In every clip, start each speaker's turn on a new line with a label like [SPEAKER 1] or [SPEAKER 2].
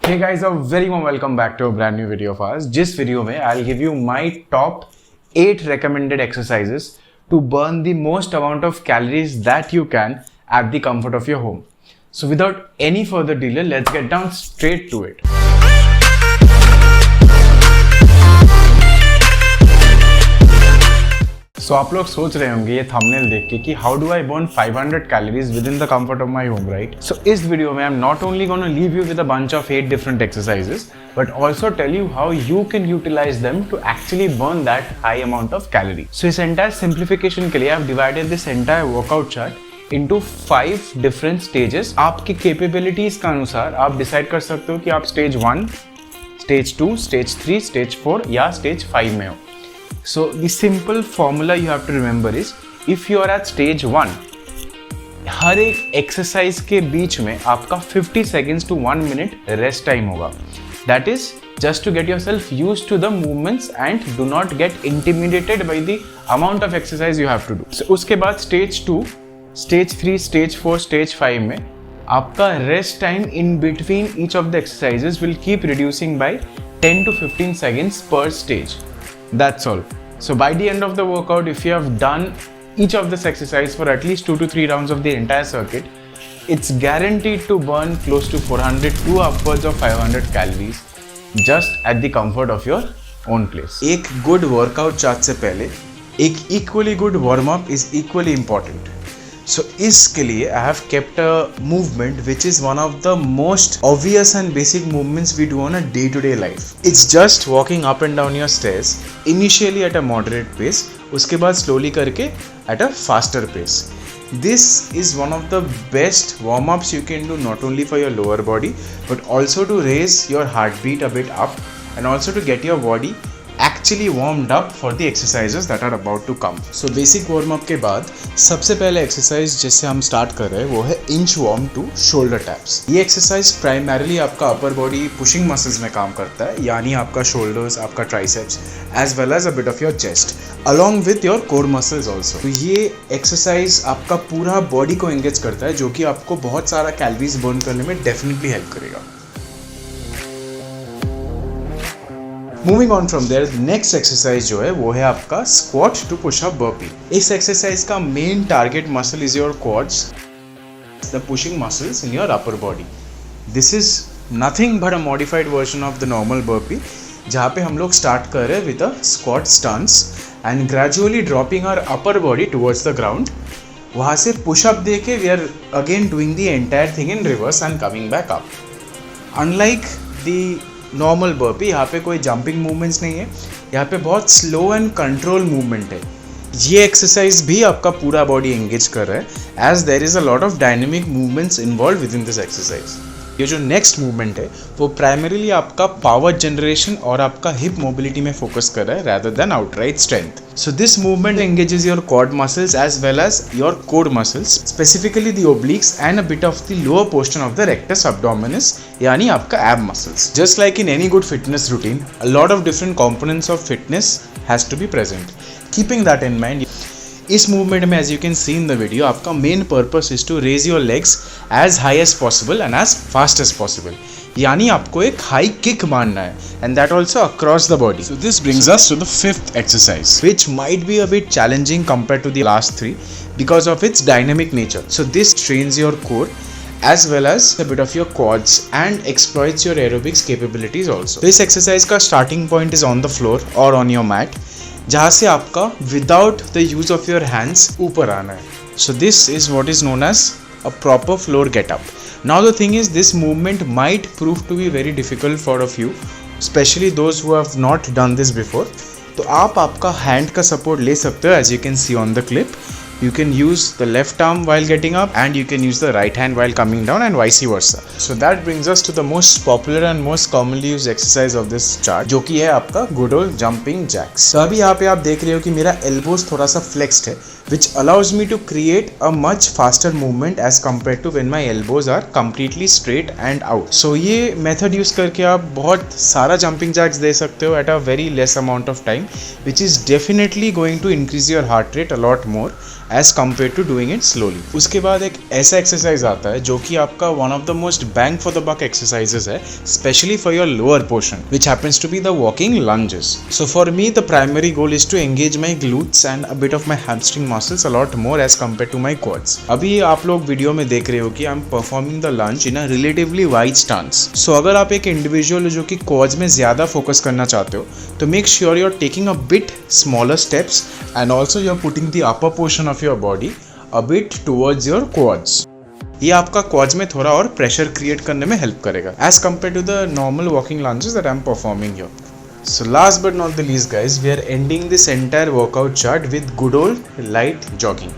[SPEAKER 1] Hey guys, a very warm welcome back to a brand new video of ours. जिस video में I'll give you my top 8 recommended exercises to burn the most amount of calories that you can at the comfort of your home. So without any further delay, let's get down straight to it. So आप लोग सोच रहे होंगे ये thumbnail देख के कि how do I burn 500 calories within the comfort of my home, right? So इस वीडियो में I am not only gonna leave you with a bunch of 8 different exercises but also tell you how you can utilise them to actually burn that high amount of calorie. So इस entire simplification के लिए I have divided this entire workout chart into 5 different stages. आपकी capabilities के अनुसार आप decide कर सकते हो कि आप स्टेज 1, स्टेज 2, स्टेज 3, स्टेज 4 या स्टेज 5 में हो. So the simple formula you have to remember is if you are at stage 1, हर एक एक्सरसाइज के बीच में आपका 50 seconds to 1 minute rest time होगा. That is just to get yourself used to the movements and do not get intimidated by the amount of exercise you have to do. So उसके बाद stage 2, stage 3, stage 4, stage 5 में आपका rest time in between each of the exercises will keep reducing by 10 to 15 seconds per stage. That's all. So by the end of the workout, if you have done each of this exercise for at least 2 to 3 rounds of the entire circuit, it's guaranteed to burn close to 400 to upwards of 500 calories just at the comfort of your own place.
[SPEAKER 2] एक good workout chart से पहले एक equally good warm up is equally important. So इसके लिए I have kept a movement which is one of the most obvious and basic movements we do on a day-to-day life. It's just walking up and down your stairs initially at a moderate pace, उसके बाद slowly करके at a faster pace. This is one of the best warm-ups you can do not only for your lower body but also to raise your heartbeat a bit up and also to get your body actually warmed up for the exercises that are about to come. So basic warm up के बाद सबसे पहले exercise जिससे हम start कर रहे हैं वो है inchworm to shoulder taps. ये एक्सरसाइज प्राइमरीली आपका अपर बॉडी पुशिंग मसल्स में काम करता है, यानी आपका शोल्डर्स, आपका triceps as well as a bit of your chest along with your core muscles also. तो ये एक्सरसाइज आपका पूरा बॉडी को एंगेज करता है जो कि आपको बहुत सारा कैलोरीज बर्न करने में डेफिनेटली हेल्प करेगा. Moving on from there, next exercise जो है वो है आपका squat to push up burpee. इस एक्सरसाइज का main target muscle is your quads, the pushing muscles in your upper body. This is nothing but a modified version of the normal burpee, जहाँ पे हम लोग स्टार्ट कर रहे हैं with a squat stance and gradually dropping our upper body towards the ground. वहाँ से pushup दे के we are again doing the entire thing in reverse and coming back up. Unlike the normal burpee, यहाँ पे कोई jumping movements नहीं है, यहाँ पे बहुत स्लो एंड कंट्रोल मूवमेंट है. ये एक्सरसाइज भी आपका पूरा बॉडी एंगेज कर रहा है as there is a lot of dynamic movements involve with in this exercise. ये जो नेक्स्ट मूवमेंट है वो प्राइमरीली आपका पावर जनरेशन और आपका हिप मोबिलिटी में फोकस कर रहा है rather than outright strength. So this movement engages your quad muscles as well as your core muscles, specifically the obliques and a bit of the lower portion of the rectus abdominis, यानी आपका ab muscles. Just like in any good fitness routine, a lot of different components of fitness has to be present. Keeping that in mind, इस movement में as you can see in the video आपका main purpose is to raise your legs as high as possible and as fast as possible, यानी आपको एक high kick मारना है and that also across the body. So this brings us to the fifth exercise which might be a bit challenging compare to the last 3 because of its dynamic nature. So this trains your core as well as a bit of your quads and exploits your aerobics capabilities also. This exercise का starting point is on the floor or on your mat, जहाँ से आपका without the use of your hands ऊपर आना है. So this is what is known as a proper floor get up. Now the thing is this movement might prove to be very difficult for a few, especially those who have not done this before. तो आप आपका hand का support ले सकते हो as you can see on the clip. You can use the left arm while getting up and you can use the right hand while coming down and vice versa. So that brings us to the most popular and most commonly used exercise of this chart, जो कि है आपका good old jumping jacks. तो अभी यहाँ पे आप देख रहे हो कि मेरा elbows थोड़ा सा flexed है, which allows me to create a much faster movement as compared to when my elbows are completely straight and out. So ये method use करके आप बहुत सारा jumping jacks दे सकते हो at a very less amount of time, which is definitely going to increase your heart rate a lot more as compare to doing it slowly. उसके बाद एक ऐसा एक्सरसाइज आता है जो कि आपका one of the most bang for the buck exercises है, specially for your lower portion, which happens to be the walking lunges. So for me the primary goal is to engage my glutes and a bit of my hamstring muscles a lot more as compare to my quads. अभी आप लोग video में देख रहे हो कि I am performing the lunge in a relatively wide stance. सो अगर आप एक इंडिविजुअल जो कि क्वाड्स में ज्यादा फोकस करना चाहते हो तो make sure you are taking a bit smaller steps and also you are putting the upper portion of your body a bit towards your quads. ये आपका quads में थोड़ा और प्रेशर क्रिएट करने में हेल्प करेगा as compared to the normal walking lunges that I am performing here. So last but not the least guys, we are ending this entire workout chart with good old light jogging.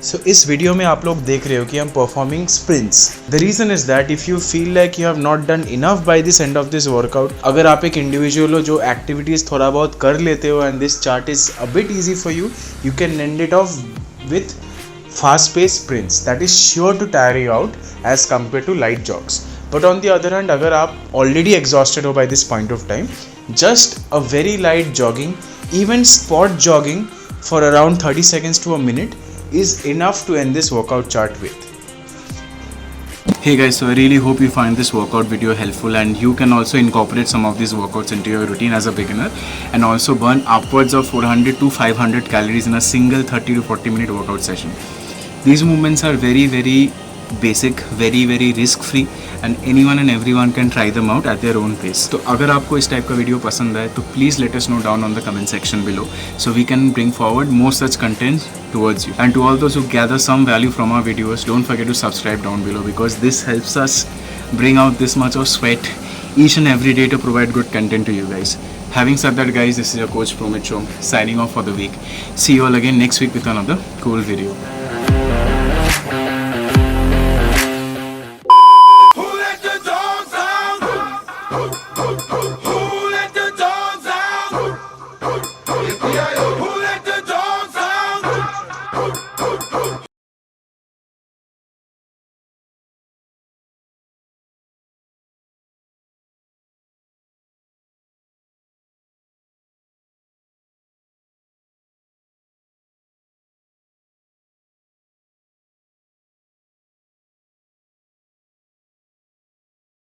[SPEAKER 2] So इस video में आप लोग देख रहे हो कि I'm performing sprints. The reason is that if you feel like you have not done enough by this end of this workout, अगर आप एक इंडिविजुअल हो जो एक्टिविटीज थोड़ा बहुत कर लेते हो and this chart is a bit easy for you, you can end it off with fast-paced sprints that is sure to tire you out as compared to light jogs. But on the other hand, अगर आप already exhausted हो by this point of time, just a very light jogging, even spot jogging for around 30 seconds to a minute is enough to end this workout chart with. Hey guys, so I really hope you find this workout video helpful and you can also incorporate some of these workouts into your routine as a beginner and also burn upwards of 400 to 500 calories in a single 30 to 40 minute workout session. These movements are very basic, very risk free and anyone and everyone can try them out at their own pace. तो अगर आपको इस type का video पसंद आए तो please let us know down on the comment section below so we can bring forward more such content towards you. And to all those who gather some value from our videos, don't forget to subscribe down below because this helps us bring out this much of sweat each and every day to provide good content to you guys. Having said that guys, this is your coach Promit Chom signing off for the week. See you all again next week with another cool video.
[SPEAKER 3] Who let the dogs out? Who